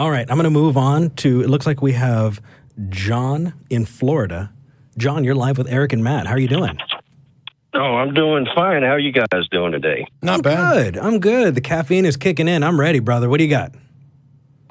All right, I'm going to move on to, it looks like we have John in Florida. John, you're live with Eric and Matt. How are you doing? Oh, I'm doing fine. How are you guys doing today? Not bad. I'm good. The caffeine is kicking in. I'm ready, brother. What do you got?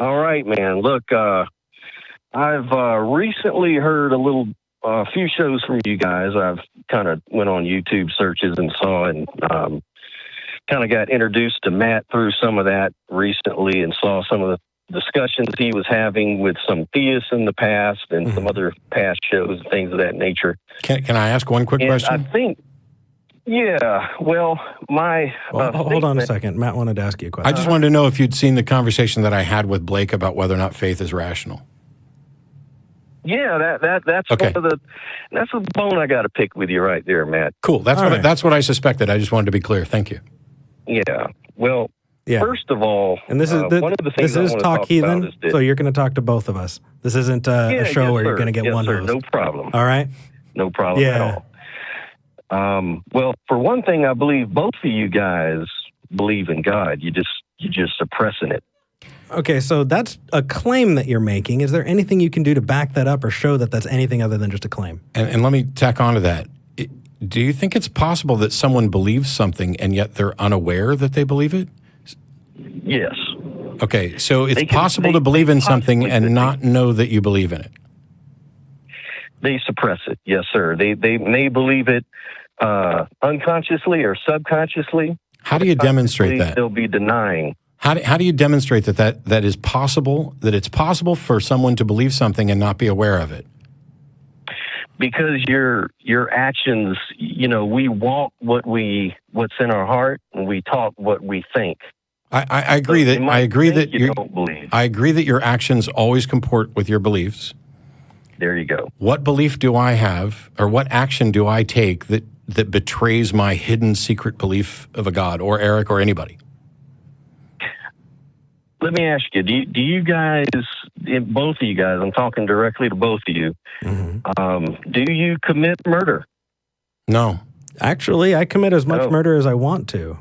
All right, man. Look, I've recently heard a few shows from you guys. I've kind of went on YouTube searches and saw and kind of got introduced to Matt through some of that recently and saw some of the discussions he was having with some theists in the past and some other past shows and things of that nature. Can I ask one quick question? I think, yeah, well, hold on a second. Matt wanted to ask you a question. I just wanted to know if you'd seen the conversation that I had with Blake about whether or not faith is rational. Yeah, that's okay. That's a bone I got to pick with you right there, Matt. Cool. That's what I suspected. I just wanted to be clear. Thank you. Yeah. Well, first of all, and this is one of the things this is Talk Heathen, so you're going to talk to both of us. This isn't a show where you're going to get one host. No problem. All right? No problem at all. Well, for one thing, I believe both of you guys believe in God. You're just suppressing it. Okay, so that's a claim that you're making. Is there anything you can do to back that up or show that that's anything other than just a claim? And let me tack on to that. Do you think it's possible that someone believes something and yet they're unaware that they believe it? Yes. Okay, so it's possible to believe in something and not know that you believe in it. They suppress it, yes, sir. They may believe it unconsciously or subconsciously. How do you demonstrate that? They'll be denying. How do you demonstrate that is possible, that it's possible for someone to believe something and not be aware of it? Because your actions, we walk what's in our heart, and we talk what we think. I agree I agree that your actions always comport with your beliefs. There you go. What belief do I have, or what action do I take that betrays my hidden secret belief of a God, or Eric, or anybody? Let me ask you, do you guys, both of you guys, I'm talking directly to both of you, do you commit murder? No. Actually, I commit as much murder as I want to.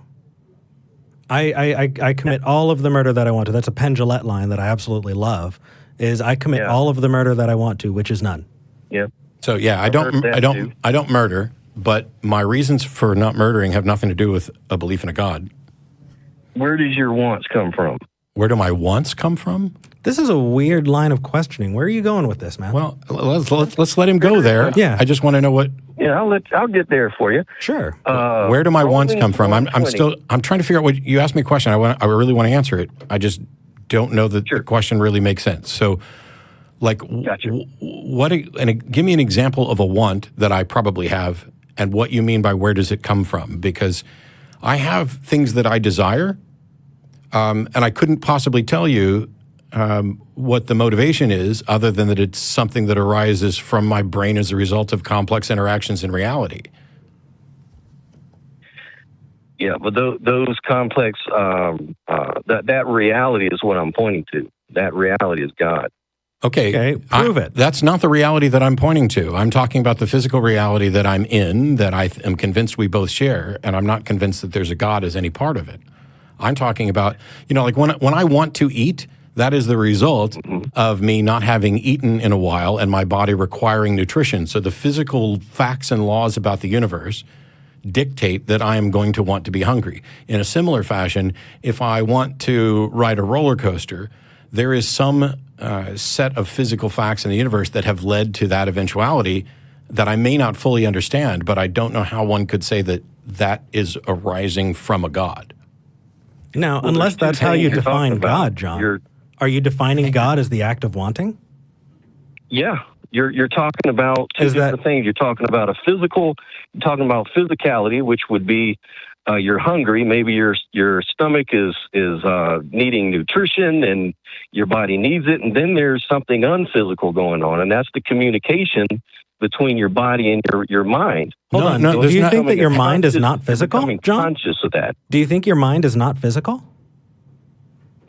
I commit all of the murder that I want to. That's a Penn Jillette line that I absolutely love, is I commit all of the murder that I want to, which is none. Yeah. So yeah, I don't murder, but my reasons for not murdering have nothing to do with a belief in a God. Where does your wants come from? Where do my wants come from? This is a weird line of questioning. Where are you going with this, man? Well, let's let him go there. Yeah. I just want to know what. Yeah, I'll get there for you. Sure. Where do my wants come from? I'm trying to figure out what you asked me a question. I really want to answer it. I just don't know that the question really makes sense. So, gotcha. Give me an example of a want that I probably have, and what you mean by where does it come from? Because I have things that I desire, and I couldn't possibly tell you what the motivation is, other than that it's something that arises from my brain as a result of complex interactions in reality. Yeah, but those complex, that reality is what I'm pointing to. That reality is God. Okay, prove it. That's not the reality that I'm pointing to. I'm talking about the physical reality that I'm in, that I am convinced we both share, and I'm not convinced that there's a God as any part of it. I'm talking about, like when I want to eat, that is the result of me not having eaten in a while and my body requiring nutrition. So the physical facts and laws about the universe dictate that I am going to want to be hungry. In a similar fashion, if I want to ride a roller coaster, there is some set of physical facts in the universe that have led to that eventuality that I may not fully understand, but I don't know how one could say that that is arising from a God. Now, unless that's how you define God, John, are you defining God as the act of wanting? Yeah, you're talking about two different things. You're talking about you're talking about physicality, which would be you're hungry. Maybe your stomach is needing nutrition and your body needs it. And then there's something unphysical going on, and that's the communication between your body and your mind. Hold on. Do you think that your mind is not physical, John? Conscious of that. Do you think your mind is not physical?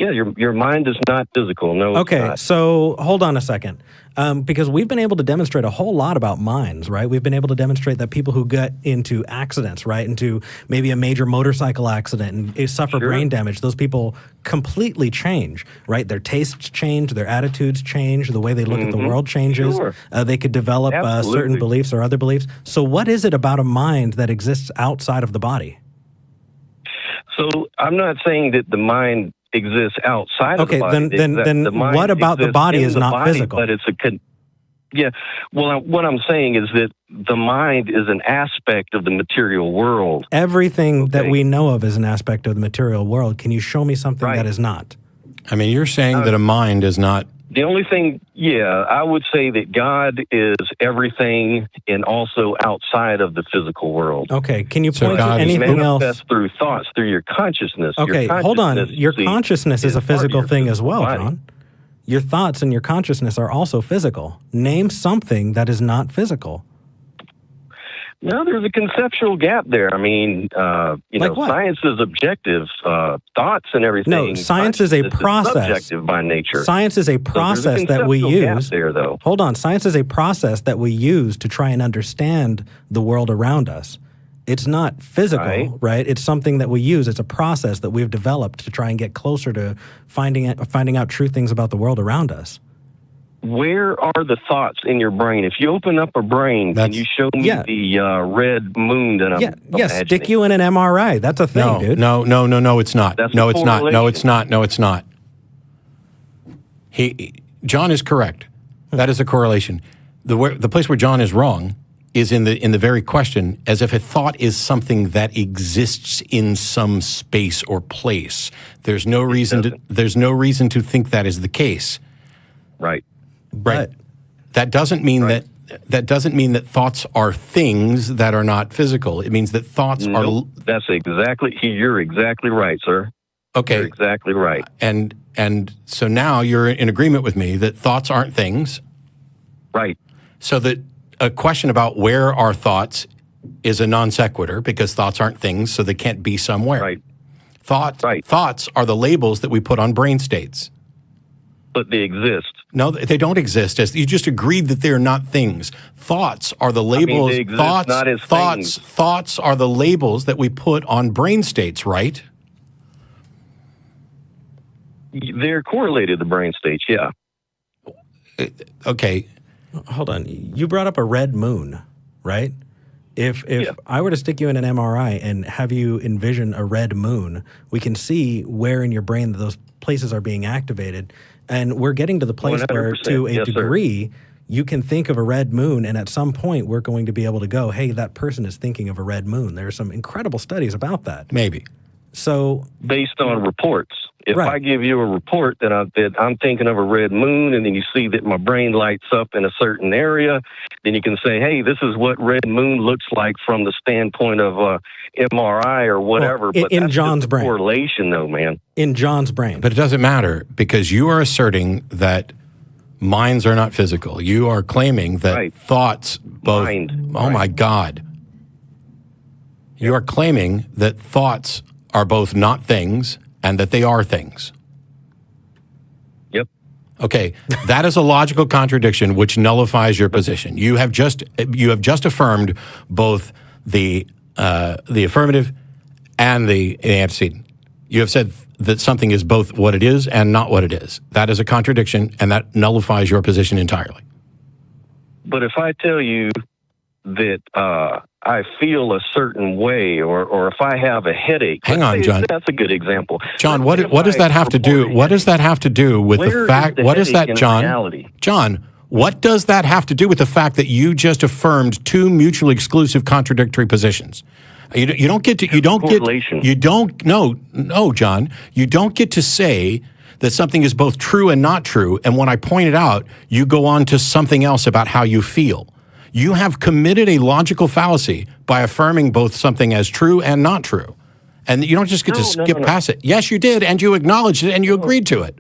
Yeah, your mind is not physical. No, it's Okay, not. so hold on a second. Because we've been able to demonstrate a whole lot about minds, right? We've been able to demonstrate that people who get into accidents, right, into maybe a major motorcycle accident and suffer Sure. brain damage, those people completely change, right? Their tastes change, their attitudes change, the way they look at the world changes. Sure. They could develop certain Absolutely. beliefs or other beliefs. So what is it about a mind that exists outside of the body? So I'm not saying that the mind exists outside of the Okay, body. then The mind what about the exists body in is the not body, physical? But it's yeah. Well, what I'm saying is that the mind is an aspect of the material world. Everything that Okay. we know of is an aspect of the material world. Can you show me something Right. that is not? I mean, you're saying that a mind is not. The only thing, I would say that God is everything and also outside of the physical world. Okay, can you So point to God is anything else? Manifest through thoughts, through your consciousness. Okay, hold on. Your consciousness is a part of physical your thing as well, body. John. Your thoughts and your consciousness are also physical. Name something that is not physical. No, there's a conceptual gap there. I mean, Like what? science is objective. Thoughts and everything. No, science is a consciousness process. Subjective by nature. Science is a So there's a process that we conceptual gap use. there, though. Hold on. Science is a process that we use to try and understand the world around us. It's not physical, right? It's something that we use. It's a process that we've developed to try and get closer to finding out true things about the world around us. Where are the thoughts in your brain? If you open up a brain, can you show me the red moon that I'm imagining? Stick you in an MRI. That's a thing, dude. No, it's not. That's No, a it's not. No, correlation. it's not. No, it's not. John is correct. That is a correlation. The place where John is wrong is in the very question, as if a thought is something that exists in some space or place. There's no reason to think that is the case. Right. Right. That doesn't mean that thoughts are things that are not physical. It means that thoughts are. That's you're exactly right, sir. Okay. You're exactly right. And so now you're in agreement with me that thoughts aren't things. Right. So that a question about where are thoughts is a non sequitur because thoughts aren't things, so they can't be somewhere. Right. Thoughts are the labels that we put on brain states. But they exist. No, they don't exist. As you just agreed that they're not things. Thoughts are the labels. they exist not as things. Thoughts are the labels that we put on brain states, right? They're correlated to brain states, yeah. Okay. Hold on. You brought up a red moon, right? If I were to stick you in an MRI and have you envision a red moon, we can see where in your brain those places are being activated. And we're getting to the place where, 100%. to a Yes, degree, you can think of a red moon, and at some point, we're going to be able to go, hey, that person is thinking of a red moon. There are some incredible studies about that. Maybe. So, based on reports. If Right. I give you a report that I'm thinking of a red moon, and then you see that my brain lights up in a certain area, then you can say, hey, this is what red moon looks like from the standpoint of MRI or whatever. Well, but in that's John's just a brain. correlation, though, man. in John's brain. But it doesn't matter because you are asserting that minds are not physical. You are claiming that thoughts both. Mind. Oh my God. You are claiming that thoughts are both not things and that they are things. Yep. Okay, that is a logical contradiction which nullifies your position. You have just affirmed both the affirmative and the antecedent. You have said that something is both what it is and not what it is. That is a contradiction, and that nullifies your position entirely. But if I tell you that I feel a certain way, or if I have a headache, Hang on, John. That's a good example. John, what does that have to do? What does that have to do with the fact? What is that, John? John, what does that have to do with the fact that you just affirmed two mutually exclusive contradictory positions? You don't get to. No, John. You don't get to say that something is both true and not true. And when I point it out, you go on to something else about how you feel. You have committed a logical fallacy by affirming both something as true and not true. And you don't just get to skip past it. Yes, you did, and you acknowledged it, and you agreed to it.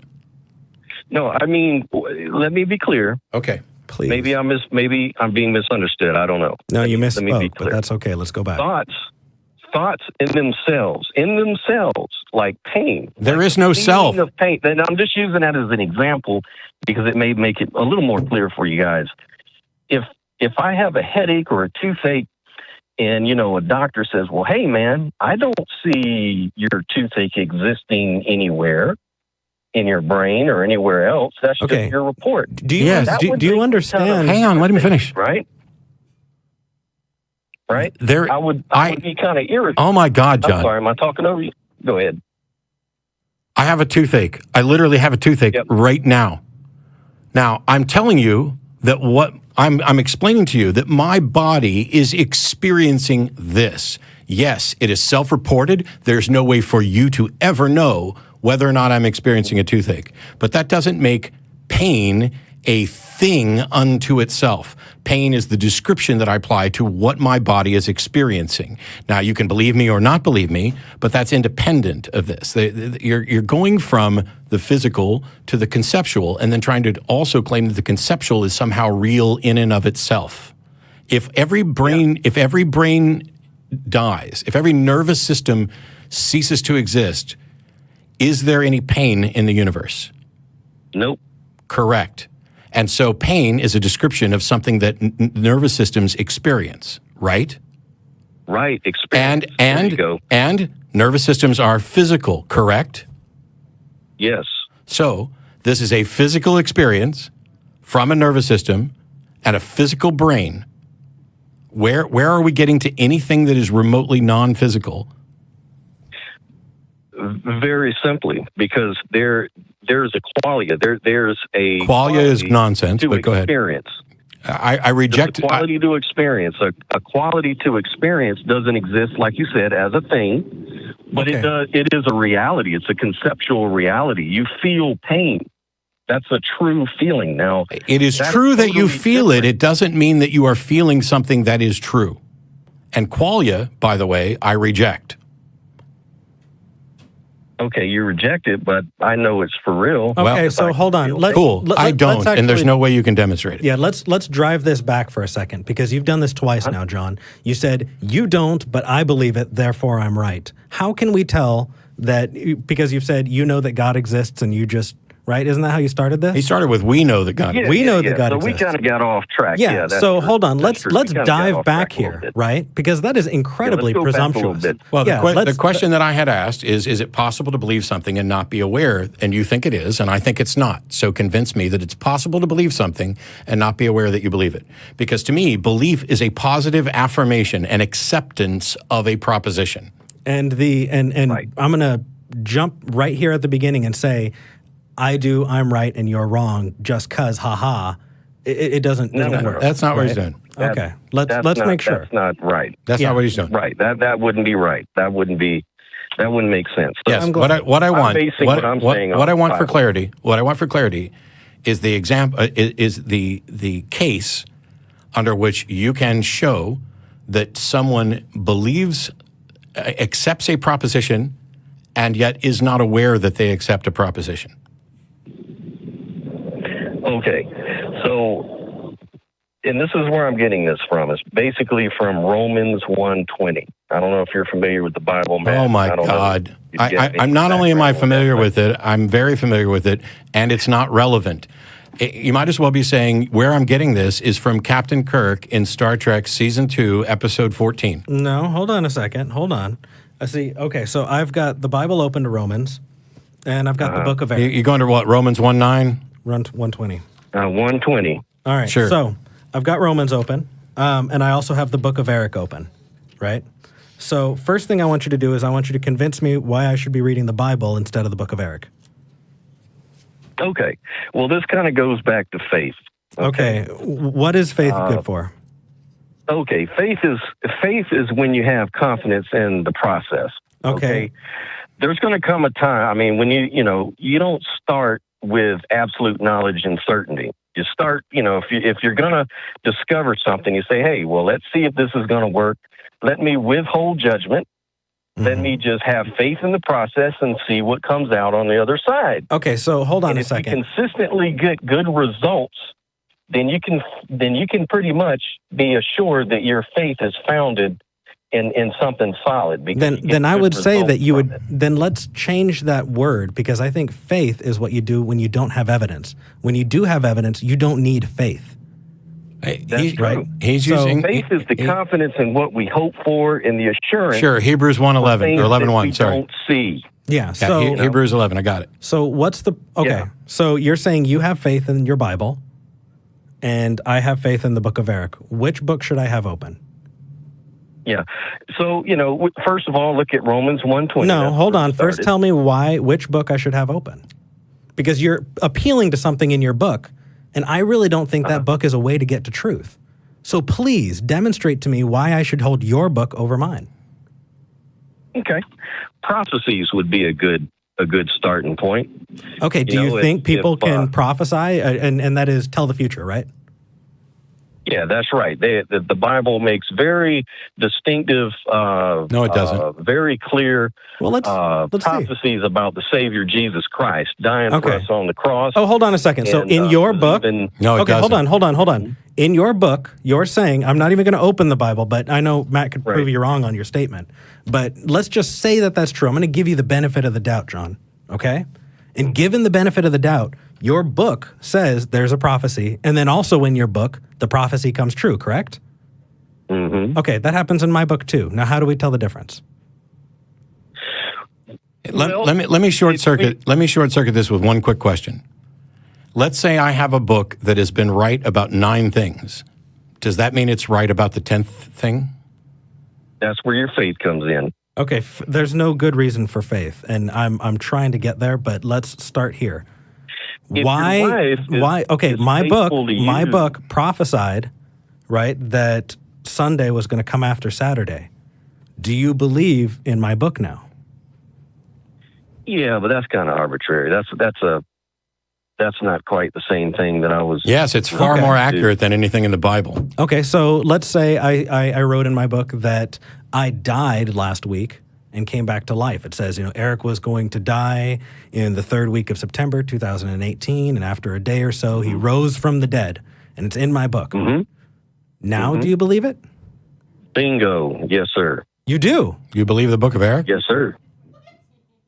No, I mean, let me be clear. Okay. Please. Maybe I'm being misunderstood. I don't know. No, you Let me be misspoke, but clear. that's okay. Let's go back. thoughts in themselves, like pain. There is no self. Of pain. And I'm just using that as an example because it may make it a little more clear for you guys. If I have a headache or a toothache, and, a doctor says, well, hey, man, I don't see your toothache existing anywhere in your brain or anywhere else. That's just your report. Do you understand? Hang on, let me finish. Right? Right? I would be kind of irritated. Oh, my God, John. I'm sorry, am I talking over you? Go ahead. I have a toothache. I literally have a toothache right now. Now, I'm telling you that I'm explaining to you that my body is experiencing this. Yes, it is self-reported. There's no way for you to ever know whether or not I'm experiencing a toothache. But that doesn't make pain a thing unto itself. Pain is the description that I apply to what my body is experiencing. Now, you can believe me or not believe me, but that's independent of this. You're going from the physical to the conceptual and then trying to also claim that the conceptual is somehow real in and of itself. If every brain dies, if every nervous system ceases to exist, is there any pain in the universe? Nope. Correct. And so pain is a description of something that nervous systems experience, right? Right. Experience. And nervous systems are physical, correct? Yes. So this is a physical experience from a nervous system and a physical brain. Where are we getting to anything that is remotely non-physical? Very simply, because there's a qualia. There's a qualia is nonsense, but go ahead. Experience. I reject the quality to experience. A quality to experience doesn't exist, like you said, as a thing, but it does. It is a reality. It's a conceptual reality. You feel pain. That's a true feeling. Now, it is true that you feel it. It doesn't mean that you are feeling something that is true. And qualia, by the way, I reject. Okay, you reject it, but I know it's for real. Okay, so hold on. I don't, and there's no way you can demonstrate it. Yeah, let's drive this back for a second, because you've done this twice now, John. You said, you don't, but I believe it, therefore I'm right. How can we tell that, because you've said you know that God exists and you just, right? Isn't that how you started this? He started with, we know that God exists. We know that God exists. So we kind of got off track. Yeah, so hold on. Let's dive back here, right? Because that is incredibly presumptuous. Well, the question that I had asked is it possible to believe something and not be aware? And you think it is, and I think it's not. So convince me that it's possible to believe something and not be aware that you believe it. Because to me, belief is a positive affirmation and acceptance of a proposition. And right. I'm going to jump right here at the beginning and say, I'm right and you're wrong just because, haha. It doesn't work. That's not what he's doing. Okay. Let's make sure. That's not right. That's not what he's doing. Right. That wouldn't be right. That wouldn't make sense. So yes. What I want for clarity is the example is the case under which you can show that someone accepts a proposition and yet is not aware that they accept a proposition. Okay, so, and this is where I'm getting this from. It's basically from Romans 1:20. I don't know if you're familiar with the Bible, man. Oh, my God. I'm not only am I familiar with it, I'm very familiar with it, and it's not relevant. You might as well be saying where I'm getting this is from Captain Kirk in Star Trek Season 2, Episode 14. No, hold on a second. Hold on. I see. Okay, so I've got the Bible open to Romans, and I've got the book of Eric. You going to what, Romans 1:9? 1:20. 1:20. All right. Sure. So I've got Romans open, and I also have the book of Eric open, right? So first thing I want you to do is I want you to convince me why I should be reading the Bible instead of the book of Eric. Okay. Well, this kind of goes back to faith. Okay. What is faith good for? Okay. Faith is when you have confidence in the process. Okay. There's going to come a time. I mean, when you don't start with absolute knowledge and certainty. You start, if you're going to discover something, you say, hey, well, let's see if this is going to work. Let me withhold judgment. Mm-hmm. Let me just have faith in the process and see what comes out on the other side. Okay, so hold on a second. If you consistently get good results, then you can pretty much be assured that your faith is founded in something solid. Because then I would say that you would, then let's change that word, because I think faith is what you do when you don't have evidence. When you do have evidence, you don't need faith. That's true. Right? He's So- using Faith is the confidence in what we hope for and the assurance. Sure, Hebrews 1:11 or 11:1. We Sorry, don't see. Yeah. So Hebrews 11. I got it. So what's the okay? Yeah. So you're saying you have faith in your Bible, and I have faith in the Book of Eric. Which book should I have open? Yeah. So, first of all, look at Romans 1:20. No, hold on. First, tell me which book I should have open, because you're appealing to something in your book, and I really don't think that book is a way to get to truth. So please demonstrate to me why I should hold your book over mine. Okay. Prophecies would be a good starting point. Okay. Do you think people can prophesy, and that is tell the future, right? Yeah, that's right. The Bible makes very distinctive, No, it doesn't. very clear Well, let's see. prophecies about the Savior Jesus Christ dying for us on the cross. Oh, hold on a second. So And, in your book, No, it okay, doesn't. hold on. In your book, you're saying, I'm not even going to open the Bible, but I know Matt could prove you wrong on your statement. But let's just say that that's true. I'm going to give you the benefit of the doubt, John. Okay? And given the benefit of the doubt, your book says there's a prophecy, and then also in your book, the prophecy comes true, correct? Mm-hmm. Okay, that happens in my book too. Now, how do we tell the difference? Let me short circuit. Let me short circuit this with one quick question. Let's say I have a book that has been right about 9 things. Does that mean it's right about the 10th thing? That's where your faith comes in. Okay, there's no good reason for faith, and I'm trying to get there, but let's start here. If your wife Why? Okay, is my faithful to you- book prophesied, right, that Sunday was going to come after Saturday. Do you believe in my book now? Yeah, but that's kind of arbitrary. That's not quite the same thing that I was. Yes, it's far more accurate than anything in the Bible. Okay, so let's say I wrote in my book that I died last week and came back to life. It says, Eric was going to die in the 3rd week of September 2018, and after a day or so, he rose from the dead, and it's in my book. Mm-hmm. Now, do you believe it? Bingo. Yes, sir. You do? You believe the Book of Eric? Yes, sir.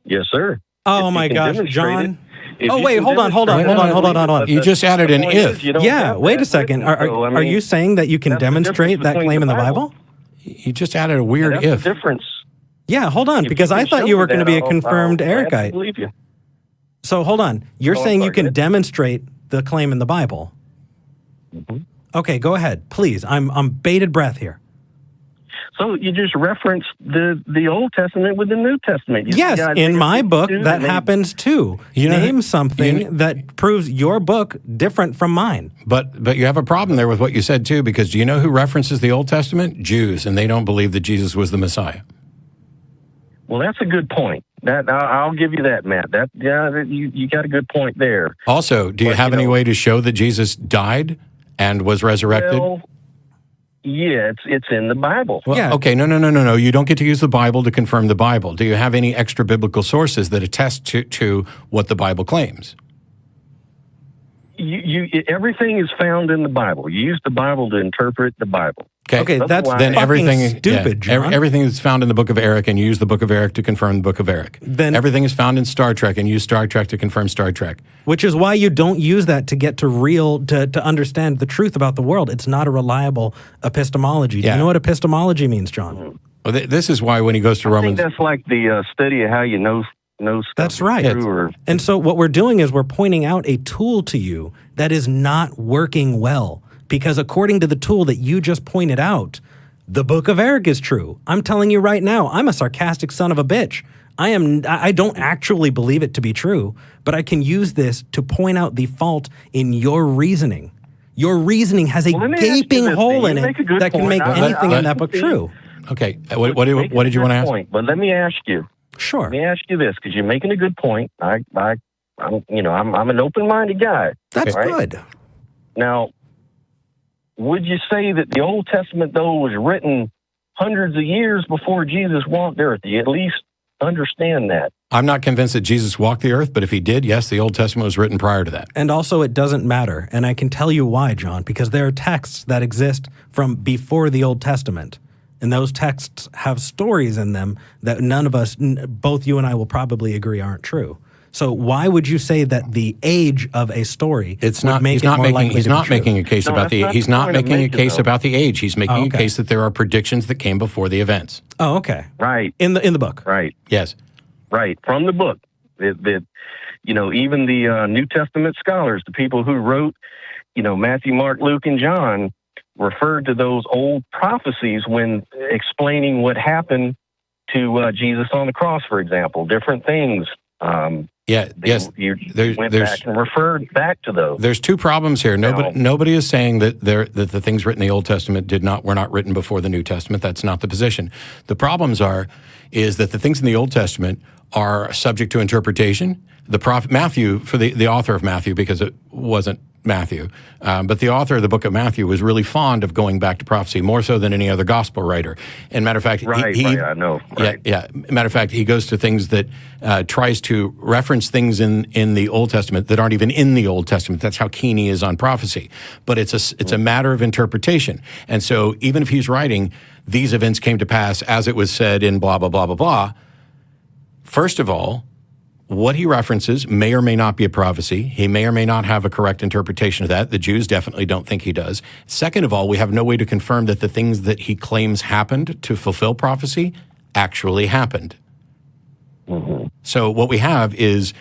Yes, sir. Oh, If my you can gosh, demonstrate John. it- if Oh, you wait, can hold on. demonstrate it- You just added an The point is, if. you don't Yeah, have wait a that second. written. So, I Are mean, you saying that you can that's the demonstrate difference that between claim the in the Bible. Bible? You just added a weird that's if. the difference. Yeah, hold on, If because you I can thought show you were me going to that, be a I'll confirmed gladly Ericite. believe you. So hold on. You're Oh, saying you sorry, can good. demonstrate the claim in the Bible. Okay, go ahead, please. I'm bated breath here. So you just referenced the Old Testament with the New Testament. Yes, in my book, that happens. happens too. You know- Name something you- that proves your book different from mine. But you have a problem there with what you said too, because do you know who references the Old Testament? Jews, and they don't believe that Jesus was the Messiah. Well, that's a good point. That I'll give you that, Matt. You got a good point there. Also, do you But, have you any know- way to show that Jesus died and was resurrected? Well, yeah, it's in the Bible. Well, Yeah. Okay, no. You don't get to use the Bible to confirm the Bible. Do you have any extra biblical sources that attest to what the Bible claims? Everything is found in the Bible. You use the Bible to interpret the Bible. Okay, that's Otherwise- Then everything is stupid, John. everything is found in the Book of Eric, and you use the Book of Eric to confirm the Book of Eric. Then- everything is found in Star Trek, and you use Star Trek to confirm Star Trek. Which is why you don't use that to get to understand the truth about the world. It's not a reliable epistemology. Do Yeah. you know what epistemology means, John? Well, this is why when he goes to I think Romans, that's like the study of how you know stuff. That's is right. true or- And so what we're doing is we're pointing out a tool to you that is not working well. Because according to the tool that you just pointed out, the Book of Eric is true. I'm telling you right now, I'm a sarcastic son of a bitch. I don't actually believe it to be true, but I can use this to point out the fault in your reasoning. Your reasoning has a Well, let me ask you gaping this, hole then. in You it make a good that can point. make I- anything I- in that book true. okay, what do you want to Good ask? point, but let me ask you. Sure. Let me ask you this, because you're making a good point. I'm an open-minded guy. That's right? good. Now, would you say that the Old Testament, though, was written hundreds of years before Jesus walked the earth? Do you at least understand that? I'm not convinced that Jesus walked the earth, but if he did, yes, the Old Testament was written prior to that. And also, it doesn't matter. And I can tell you why, John, because there are texts that exist from before the Old Testament. And those texts have stories in them that none of us, both you and I will probably agree aren't true. So why would you say that the age of a story It's would not. make He's it not more making. likely He's to be not true? making a case No, about that's the. not He's the not point I'm making a making, case though. about the age. He's making okay. a case that there are predictions that came before the events. Oh, okay. Right. In the book. Right. Yes. Right. From the book. That even the New Testament scholars, the people who wrote, Matthew, Mark, Luke, and John, referred to those old prophecies when explaining what happened to Jesus on the cross, for example. Different things. You went back and referred back to those. There's two problems here. Nobody is saying that the things written in the Old Testament were not written before the New Testament. That's not the position. The problems is that the things in the Old Testament are subject to interpretation. The prophet Matthew, for the author of Matthew, because it wasn't Matthew, but the author of the book of Matthew was really fond of going back to prophecy, more so than any other gospel writer. And matter of fact, I know. Right. Yeah. Matter of fact, he goes to things that tries to reference things in the Old Testament that aren't even in the Old Testament. That's how keen he is on prophecy. But it's a matter of interpretation. And so even if he's writing, these events came to pass as it was said in blah, blah, blah, blah, blah, first of all, what he references may or may not be a prophecy. He may or may not have a correct interpretation of that. The Jews definitely don't think he does. Second of all, we have no way to confirm that the things that he claims happened to fulfill prophecy actually happened. Mm-hmm. So what we have is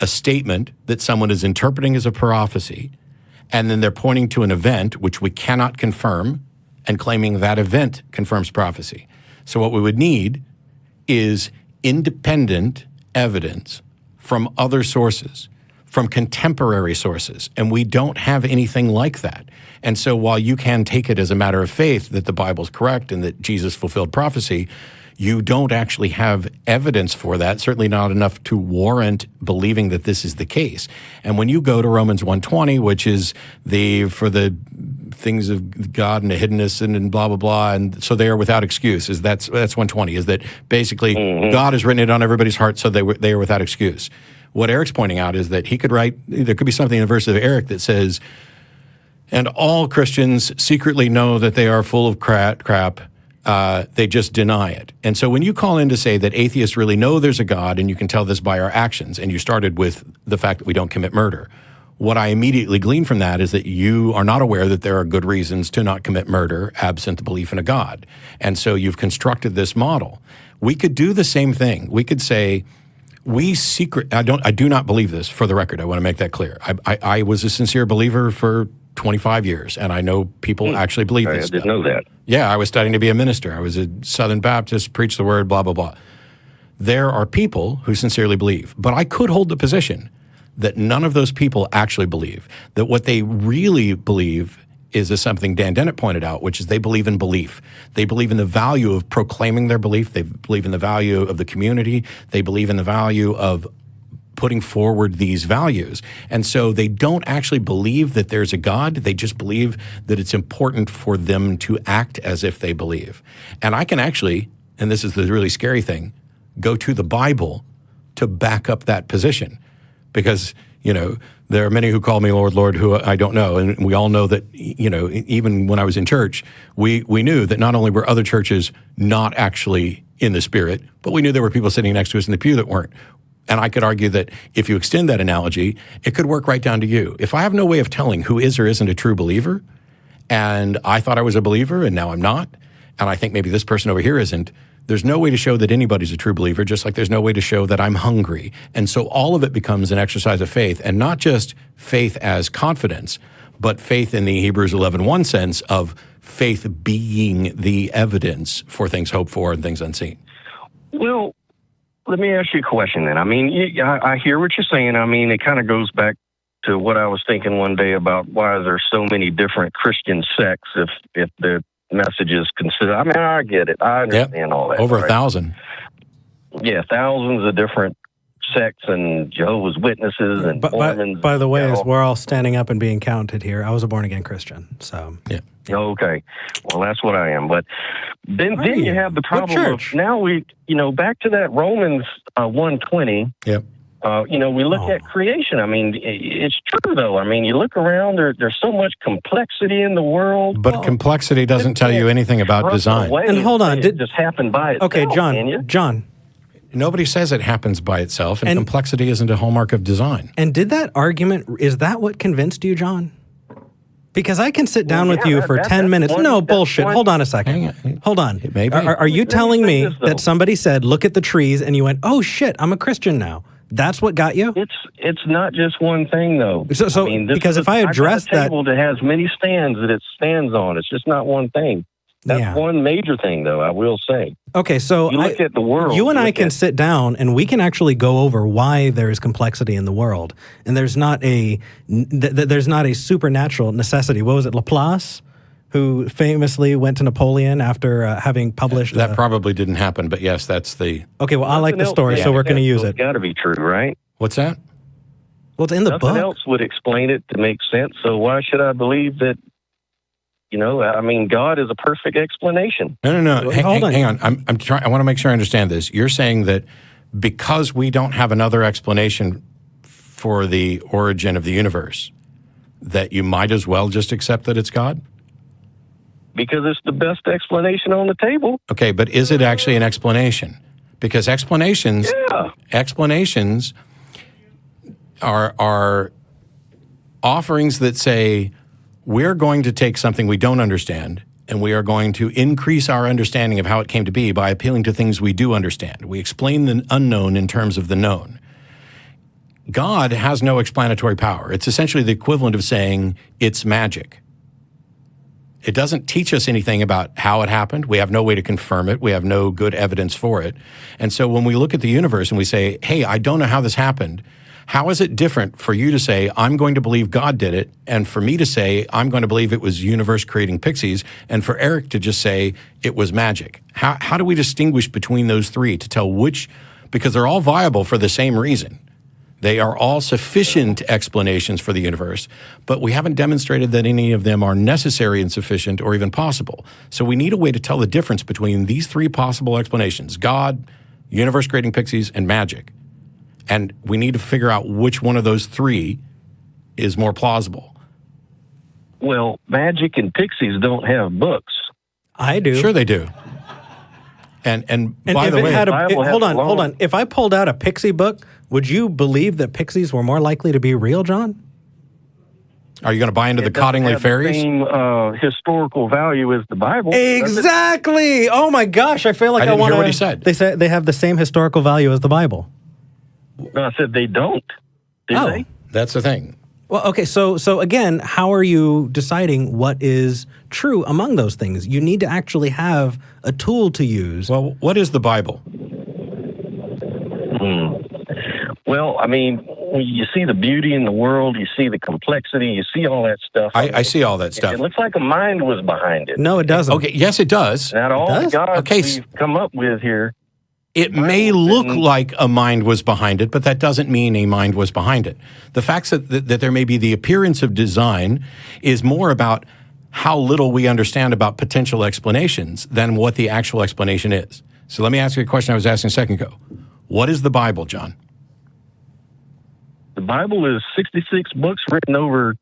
a statement that someone is interpreting as a prophecy, and then they're pointing to an event which we cannot confirm and claiming that event confirms prophecy. So what we would need is independent evidence from other sources, from contemporary sources, and we don't have anything like that. And so while you can take it as a matter of faith that the Bible's correct and that Jesus fulfilled prophecy, you don't actually have evidence for that, certainly not enough to warrant believing that this is the case. And when you go to Romans 1:20, which is for the things of God and the hiddenness and blah, blah, blah, and so they are without excuse, that's 120, is that basically God has written it on everybody's heart, so they are without excuse. What Eric's pointing out is that he could write, there could be something in the verse of Eric that says, and all Christians secretly know that they are full of crap, they just deny it. And so when you call in to say that atheists really know there's a God, and you can tell this by our actions, and you started with the fact that we don't commit murder, what I immediately glean from that is that you are not aware that there are good reasons to not commit murder absent the belief in a God. And so you've constructed this model. We could do the same thing. We could say, I do not believe this, for the record. I want to make that clear. I was a sincere believer for 25 years, and I know people actually believe this. I didn't know that. Yeah, I was studying to be a minister. I was a Southern Baptist, preached the word, blah, blah, blah. There are people who sincerely believe, but I could hold the position that none of those people actually believe, that what they really believe is something Dan Dennett pointed out, which is they believe in belief. They believe in the value of proclaiming their belief. They believe in the value of the community. They believe in the value of putting forward these values. And so they don't actually believe that there's a God. They just believe that it's important for them to act as if they believe. And I can actually, and this is the really scary thing, go to the Bible to back up that position. Because, there are many who call me Lord, Lord, who I don't know. And we all know that, even when I was in church, we knew that not only were other churches not actually in the Spirit, but we knew there were people sitting next to us in the pew that weren't. And I could argue that if you extend that analogy, it could work right down to you. If I have no way of telling who is or isn't a true believer, and I thought I was a believer and now I'm not, and I think maybe this person over here isn't, there's no way to show that anybody's a true believer, just like there's no way to show that I'm hungry. And so all of it becomes an exercise of faith, and not just faith as confidence, but faith in the Hebrews 11:1 sense of faith being the evidence for things hoped for and things unseen. Well, let me ask you a question then. I mean, I hear what you're saying. I mean, it kind of goes back to what I was thinking one day about why there's so many different Christian sects if the message is considered. I mean, I get it. I understand all that. Over 1,000. Yeah, thousands of different sects and Jehovah's Witnesses and Mormons. By the way, as we're all standing up and being counted here, I was a born-again Christian, so... Yeah. Okay. Well, that's what I am. But then you have the problem of now back to that Romans 1:20. Yep. We look at creation. I mean, it's true, though. I mean, you look around, there's so much complexity in the world. But complexity doesn't tell you anything about design. And hold on. It just happened by itself. Okay, John. Nobody says it happens by itself, and complexity isn't a hallmark of design. And did that argument, is that what convinced you, John? Because I can sit down with you for 10 minutes. No, bullshit. Hold on a second. Hold on. Maybe. Are you telling me that somebody said, look at the trees, and you went, oh, shit, I'm a Christian now? That's what got you? It's not just one thing, though. So because if I address that... table that has many stands that it stands on. It's just not one thing. That's one major thing, though, I will say. Okay, so you look at the world. You and I can sit down, and we can actually go over why there is complexity in the world, and there's not a supernatural necessity. What was it, Laplace, who famously went to Napoleon after having published... That probably didn't happen, but yes, that's the... Okay, well, I like the story, so we're going to use it. It's got to be true, right? What's that? Well, it's in the book. Nothing else would explain it to make sense, so why should I believe that? I mean, God is a perfect explanation. No. Hang on. I'm trying. I want to make sure I understand this. You're saying that because we don't have another explanation for the origin of the universe, that you might as well just accept that it's God? Because it's the best explanation on the table. Okay, but is it actually an explanation? Because explanations are offerings that say, we're going to take something we don't understand, and we are going to increase our understanding of how it came to be by appealing to things we do understand. We explain the unknown in terms of the known. God has no explanatory power. It's essentially the equivalent of saying it's magic. It doesn't teach us anything about how it happened. We have no way to confirm it. We have no good evidence for it. And so when we look at the universe and we say, hey, I don't know how this happened, how is it different for you to say, I'm going to believe God did it, and for me to say, I'm going to believe it was universe creating pixies, and for Eric to just say it was magic? How do we distinguish between those three to tell which, because they're all viable for the same reason. They are all sufficient explanations for the universe, but we haven't demonstrated that any of them are necessary and sufficient or even possible. So we need a way to tell the difference between these three possible explanations: God, universe creating pixies, and magic. And we need to figure out which one of those three is more plausible. Well, magic and pixies don't have books. I do. Sure they do. And by the way, hold on. If I pulled out a pixie book, would you believe that pixies were more likely to be real, John? Are you going to buy into the Cottingley fairies? The same historical value as the Bible. Exactly. Oh my gosh, I feel like I want to. Hear what he said. They say they have the same historical value as the Bible. No, I said they don't. Did they? That's the thing. Well, okay, so again, how are you deciding what is true among those things? You need to actually have a tool to use. Well, what is the Bible? Well, I mean, you see the beauty in the world, you see the complexity, you see all that stuff. I see all that stuff. It looks like a mind was behind it. No, it doesn't. Okay, yes, it does. Not all the gods we've come up with here. It may look like a mind was behind it, but that doesn't mean a mind was behind it. The fact that there may be the appearance of design is more about how little we understand about potential explanations than what the actual explanation is. So let me ask you a question I was asking a second ago. What is the Bible, John? The Bible is 66 books written over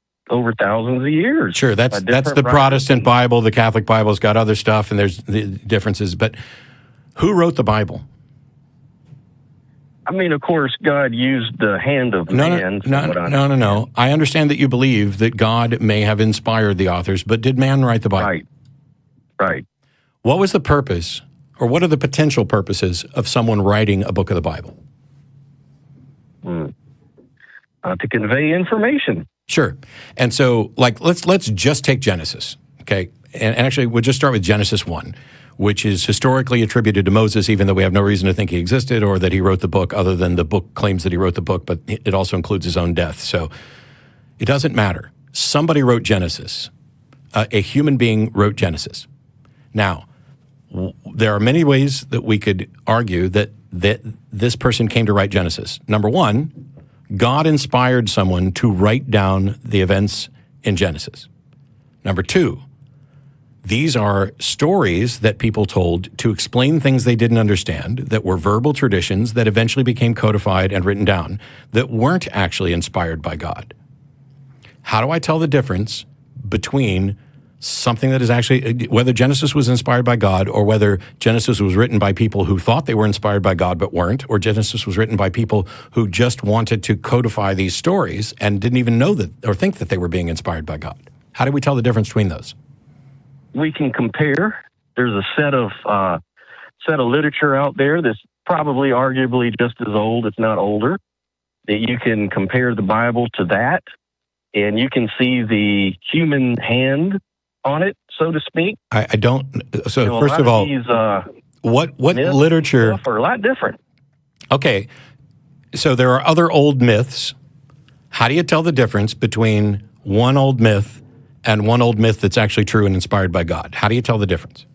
thousands of years. Sure, that's the Protestant Bible. The Catholic Bible's got other stuff, and there's the differences. But who wrote the Bible? I mean, of course, God used the hand of man. No. I understand that you believe that God may have inspired the authors, but did man write the Bible? Right. What was the purpose, or what are the potential purposes of someone writing a book of the Bible? To convey information. Sure. And so, let's just take Genesis, okay? And actually, we'll just start with Genesis 1. Which is historically attributed to Moses, even though we have no reason to think he existed or that he wrote the book, other than the book claims that he wrote the book, but it also includes his own death. So it doesn't matter. Somebody wrote Genesis. A human being wrote Genesis. Now, there are many ways that we could argue that this person came to write Genesis. Number one, God inspired someone to write down the events in Genesis. Number two, These are stories that people told to explain things they didn't understand, that were verbal traditions that eventually became codified and written down, that weren't actually inspired by God. How do I tell the difference between something that is actually, whether Genesis was inspired by God or whether Genesis was written by people who thought they were inspired by God but weren't, or Genesis was written by people who just wanted to codify these stories and didn't even know that or think that they were being inspired by God? How do we tell the difference between those? We can compare. There's a set of literature out there that's probably arguably just as old, if not older, that you can compare the Bible to that, and you can see the human hand on it, so to speak. I don't. So You know, first of all, these, what myths literature? and stuff are a lot different. Okay, so there are other old myths. How do you tell the difference between one old myth and one old myth that's actually true and inspired by God? How do you tell the difference?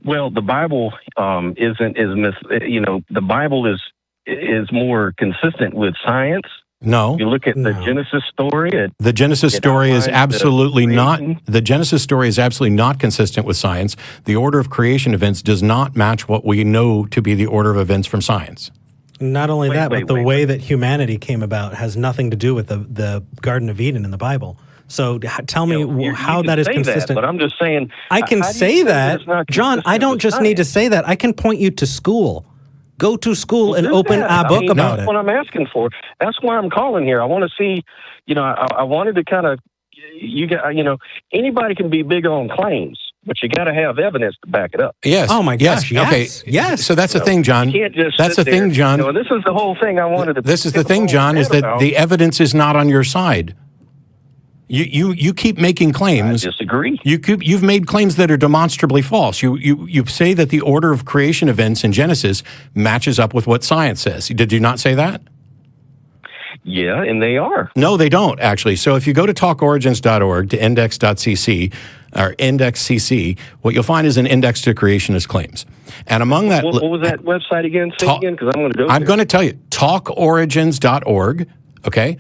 Well, the Bible isn't as the Bible is more consistent with science. No. You look at the Genesis story. The Genesis story is absolutely not. creation. The Genesis story is absolutely not consistent with science. The order of creation events does not match what we know to be the order of events from science. Not only that, but the way that humanity came about has nothing to do with the Garden of Eden in the Bible. So tell me how that is consistent. But I'm just saying. I can say that, John. I don't just need to say that. I can point you to school. Go to school and open a book about it. That's what I'm asking for. That's why I'm calling here. I want to see. I wanted to kind of. Anybody can be big on claims, but you got to have evidence to back it up. Yes. Oh my gosh. Yes. Okay. Yes. So that's the thing, John. You can't just that's the sit there. thing, John. This is the whole thing I wanted to. This is the thing, John, is that the evidence is not on your side. You keep making claims. I disagree. You've made claims that are demonstrably false. You say that the order of creation events in Genesis matches up with what science says. Did you not say that? Yeah, and they are. No, they don't, actually. So if you go to talkorigins.org to index.cc or index.cc, what you'll find is an index to creationist claims. And among that... What was that website again? Say again, because I'm going to go I'm going to tell you. Talkorigins.org, okay?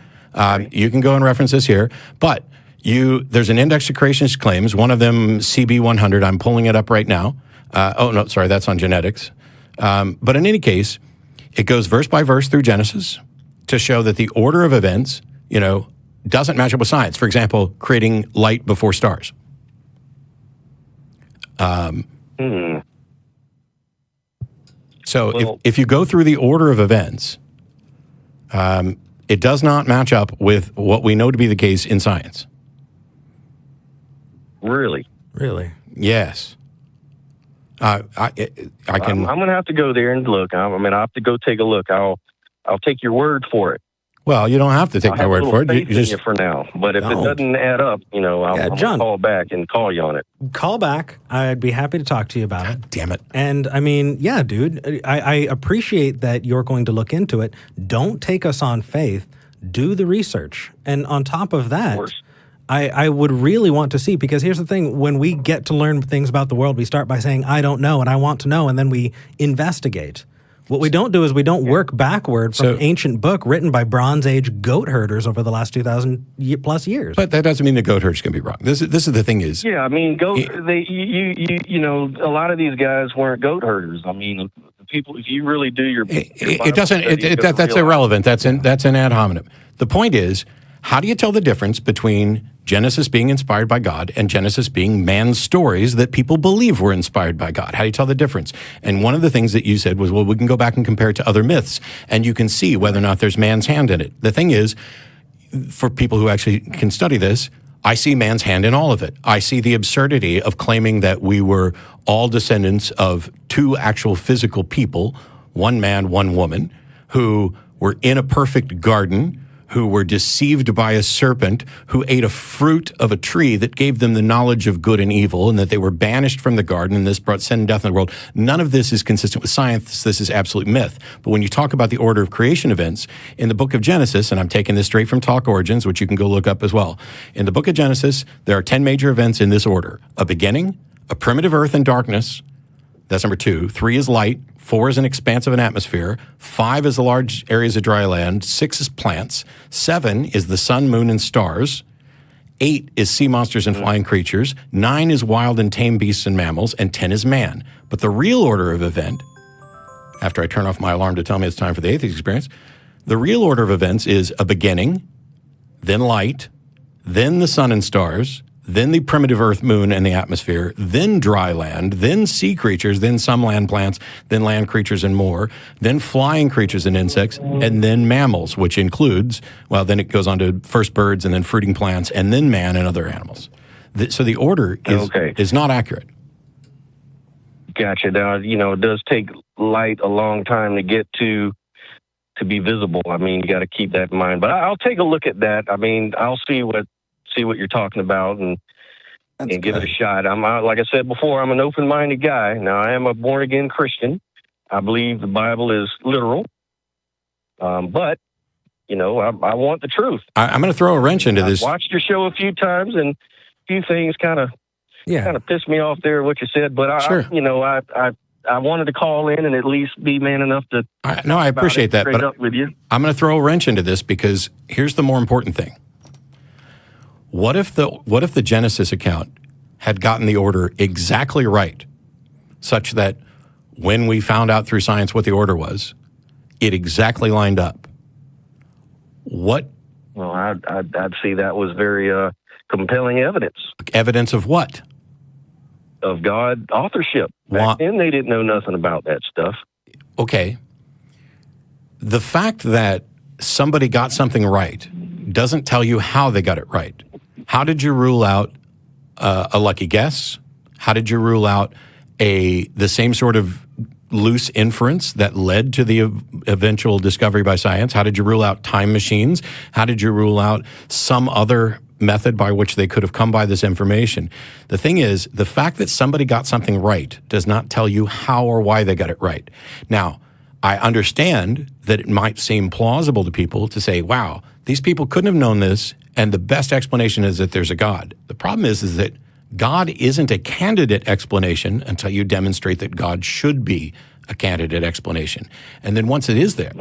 You can go and reference this here. But there's an index to creationist claims, one of them CB100. I'm pulling it up right now. That's on genetics. But in any case, it goes verse by verse through Genesis to show that the order of events, doesn't match up with science. For example, creating light before stars. So if you go through the order of events, it does not match up with what we know to be the case in science. Really? Yes. I can. I'm going to have to go there and look. I have to go take a look. I'll take your word for it. Well, you don't have to take my word for it. You just for now. But if it doesn't add up, I'll call back and call you on it. Call back. I'd be happy to talk to you about it. Damn it. And I mean, yeah, dude, I appreciate that you're going to look into it. Don't take us on faith. Do the research. And on top of that, I would really want to see, because here's the thing. When we get to learn things about the world, we start by saying, I don't know, and I want to know, and then we investigate. What we don't do is we don't work backward from an ancient book written by Bronze Age goat herders over the last 2,000 plus years. But that doesn't mean the goat herders can be wrong. This is the thing is. Yeah, I mean, a lot of these guys weren't goat herders. I mean, people, if you really do your it doesn't. That's irrelevant. That's an ad hominem. The point is, how do you tell the difference between Genesis being inspired by God and Genesis being man's stories that people believe were inspired by God? How do you tell the difference? And one of the things that you said was, well, we can go back and compare it to other myths, and you can see whether or not there's man's hand in it. The thing is, for people who actually can study this, I see man's hand in all of it. I see the absurdity of claiming that we were all descendants of two actual physical people, one man, one woman, who were in a perfect garden, who were deceived by a serpent, who ate a fruit of a tree that gave them the knowledge of good and evil, and that they were banished from the garden, and this brought sin and death in the world. None of this is consistent with science. This is absolute myth. But when you talk about the order of creation events, in the book of Genesis, and I'm taking this straight from Talk Origins, which you can go look up as well. In the book of Genesis, there are 10 major events in this order: a beginning, a primitive earth and darkness. That's number 2. 3 is light. 4 is an expanse of an atmosphere. 5 is the large areas of dry land. 6 is plants. 7 is the sun, moon, and stars. 8 is sea monsters and flying creatures, 9 is wild and tame beasts and mammals, and 10 is man. But the real order of event, after I turn off my alarm to tell me it's time for the atheist experience, the real order of events is a beginning, then light, then the sun and stars, then the primitive earth, moon, and the atmosphere, then dry land, then sea creatures, then some land plants, then land creatures and more, then flying creatures and insects, and then mammals, which includes, well, then it goes on to first birds and then fruiting plants, and then man and other animals. So the order is not accurate. Gotcha. Now, it does take light a long time to get to be visible. I mean, you got to keep that in mind. But I'll take a look at that. I mean, I'll see what you're talking about and give it a shot. Like I said before, I'm an open-minded guy. Now, I am a born-again Christian. I believe the Bible is literal. But, I want the truth. I'm going to throw a wrench into this. I've watched your show a few times, and a few things kind of pissed me off there, what you said. But, I wanted to call in and at least be man enough to... I appreciate that. But with you. I'm going to throw a wrench into this because here's the more important thing. What if the Genesis account had gotten the order exactly right, such that when we found out through science what the order was, it exactly lined up? What? Well, I'd see that was very compelling evidence. Evidence of what? Of God authorship. Back then, they didn't know nothing about that stuff. Okay. The fact that somebody got something right doesn't tell you how they got it right. How did you rule out a lucky guess? How did you rule out the same sort of loose inference that led to the eventual discovery by science? How did you rule out time machines? How did you rule out some other method by which they could have come by this information? The thing is, the fact that somebody got something right does not tell you how or why they got it right. Now, I understand that it might seem plausible to people to say, wow, these people couldn't have known this, and the best explanation is that there's a God. The problem is that God isn't a candidate explanation until you demonstrate that God should be a candidate explanation. And then once it is there,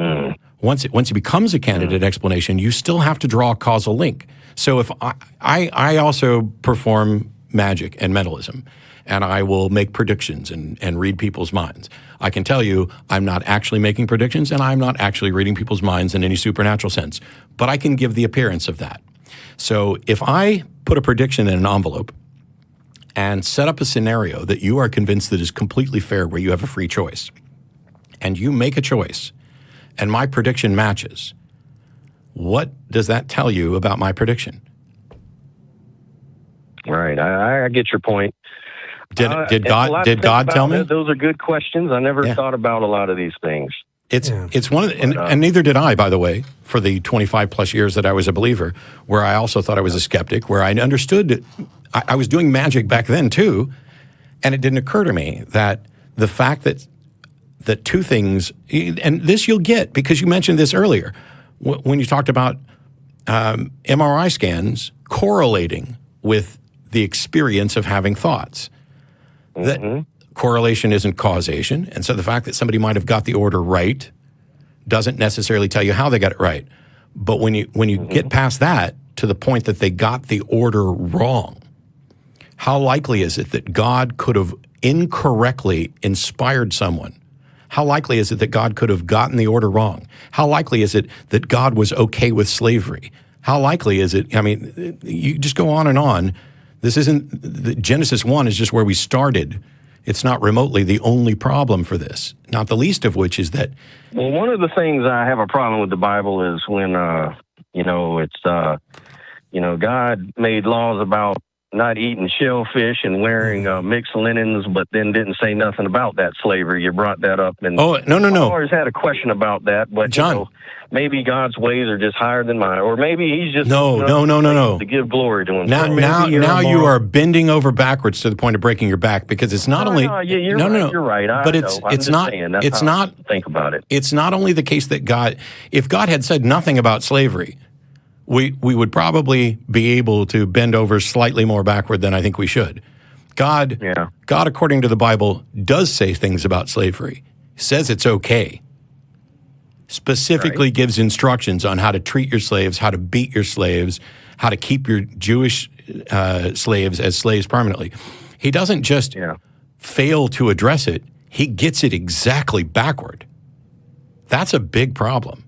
once it becomes a candidate explanation, you still have to draw a causal link. So if I also perform magic and mentalism, and I will make predictions and read people's minds. I can tell you I'm not actually making predictions, and I'm not actually reading people's minds in any supernatural sense, but I can give the appearance of that. So if I put a prediction in an envelope and set up a scenario that you are convinced that is completely fair, where you have a free choice, and you make a choice, and my prediction matches, what does that tell you about my prediction? Right. I get your point. Did God tell me? Those are good questions. I never thought about a lot of these things. It's one of the, and neither did I, by the way, for the 25 plus years that I was a believer, where I also thought I was a skeptic, where I understood I was doing magic back then too, and it didn't occur to me that the fact that two things, and this you'll get because you mentioned this earlier when you talked about MRI scans correlating with the experience of having thoughts. That correlation isn't causation, and so the fact that somebody might have got the order right doesn't necessarily tell you how they got it right. But when you get past that to the point that they got the order wrong, how likely is it that God could have incorrectly inspired someone? How likely is it that God could have gotten the order wrong? How likely is it that God was okay with slavery? How likely is it? I mean, you just go on and on. This isn't, Genesis 1 is just where we started. It's not remotely the only problem for this, not the least of which is that... Well, one of the things I have a problem with the Bible is when, God made laws about not eating shellfish and wearing mixed linens, but then didn't say nothing about that slavery. You brought that up. And no. I've always had a question about that, but John, maybe God's ways are just higher than mine, or maybe he's just no. to give glory to him. Now you are bending over backwards to the point of breaking your back, because it's not only you're right. But it's not think about it. It's not only the case that if God had said nothing about slavery, we would probably be able to bend over slightly more backward than I think we should. God, according to the Bible, does say things about slavery. He says it's okay. Specifically gives instructions on how to treat your slaves, how to beat your slaves, how to keep your Jewish slaves as slaves permanently. He doesn't just fail to address it, he gets it exactly backward. That's a big problem.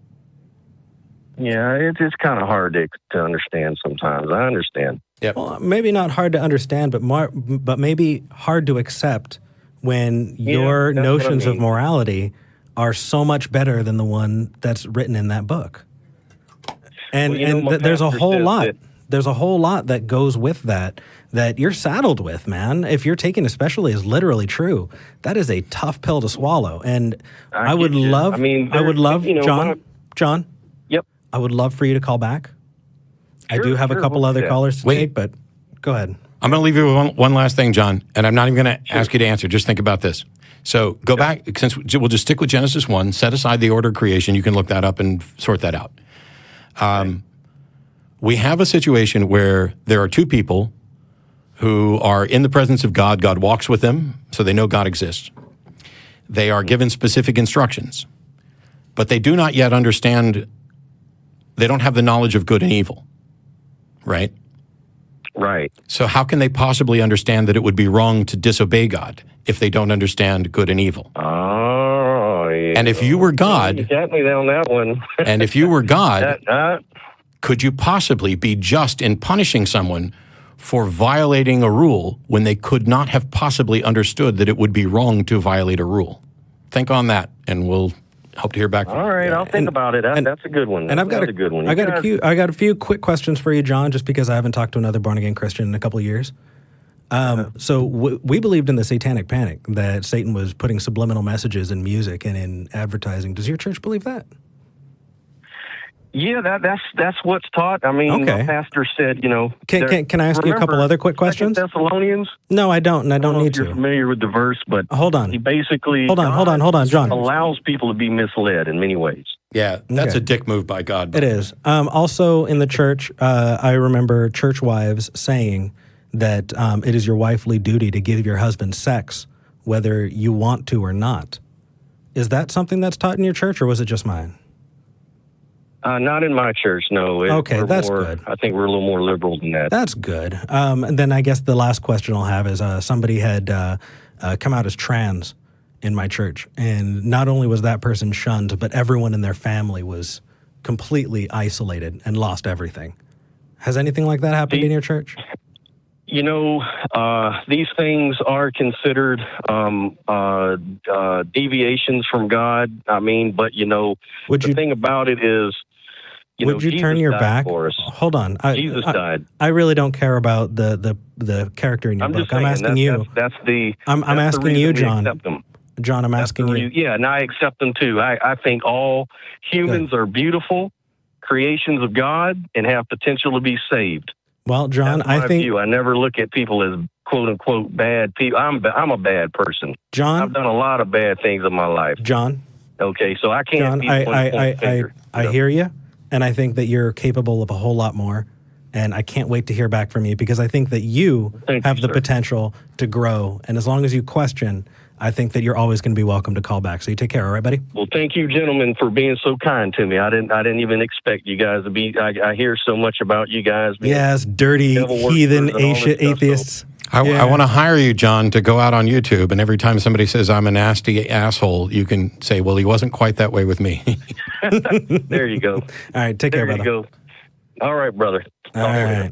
Yeah, it's kind of hard to understand sometimes. I understand. Yep. Well, maybe not hard to understand, but maybe hard to accept when your notions of morality are so much better than the one that's written in that book. And there's a whole lot. There's a whole lot that goes with that you're saddled with, man. If you're taking especially as literally true, that is a tough pill to swallow. And I would love, John. Yep. I would love for you to call back. I do have a couple other callers to take, but go ahead. I'm going to leave you with one last thing, John, and I'm not even going to ask you to answer. Just think about this. So go back, since we'll just stick with Genesis 1, set aside the order of creation. You can look that up and sort that out. We have a situation where there are two people who are in the presence of God. God walks with them, so they know God exists. They are given specific instructions, but they do not yet understand, they don't have the knowledge of good and evil, right? Right. So how can they possibly understand that it would be wrong to disobey God if they don't understand good and evil? Oh, yeah. And if you were God, you got me on that one. and if you were God, could you possibly be just in punishing someone for violating a rule when they could not have possibly understood that it would be wrong to violate a rule? Think on that, and we'll hope to hear back from you. All right, I'll think about it. That's a good one. And I've got a good one. I got a few quick questions for you, John, just because I haven't talked to another born-again Christian in a couple of years. So we believed in the satanic panic, that Satan was putting subliminal messages in music and in advertising. Does your church believe that? Yeah, that's what's taught. I mean, my pastor said, Can I ask you a couple other quick questions? Thessalonians? No, I don't, and I don't need if to. You're familiar with the verse, but hold on. He basically hold on, John. Allows people to be misled in many ways. Yeah, that's a dick move by God. It is. Also, in the church, I remember church wives saying that it is your wifely duty to give your husband sex, whether you want to or not. Is that something that's taught in your church, or was it just mine? Not in my church, no. Okay, that's good. I think we're a little more liberal than that. That's good. And then I guess the last question I'll have is somebody had come out as trans in my church, and not only was that person shunned, but everyone in their family was completely isolated and lost everything. Has anything like that happened in your church? These things are considered deviations from God. I mean, but the thing about it is, would you Jesus turn your back? For us. Hold on. Jesus died. I really don't care about the character in your book. I'm asking you. I'm asking you, John. John, I'm asking you. Yeah, and I accept them too. I think all humans are beautiful creations of God and have potential to be saved. Well, John, That's my view. I never look at people as quote unquote bad people. I'm a bad person. John, I've done a lot of bad things in my life. John. Okay, so I can't. John, I hear you, and I think that you're capable of a whole lot more. And I can't wait to hear back from you, because I think that you have the potential to grow. And as long as you question, I think that you're always going to be welcome to call back. So you take care, all right, buddy? Well, thank you, gentlemen, for being so kind to me. I didn't even expect you guys to be. I hear so much about you guys. Yes, dirty heathen atheists. I want to hire you, John, to go out on YouTube, and every time somebody says I'm a nasty asshole, you can say, well, he wasn't quite that way with me. There you go. All right, take care, brother. There you go. All right, brother. All right.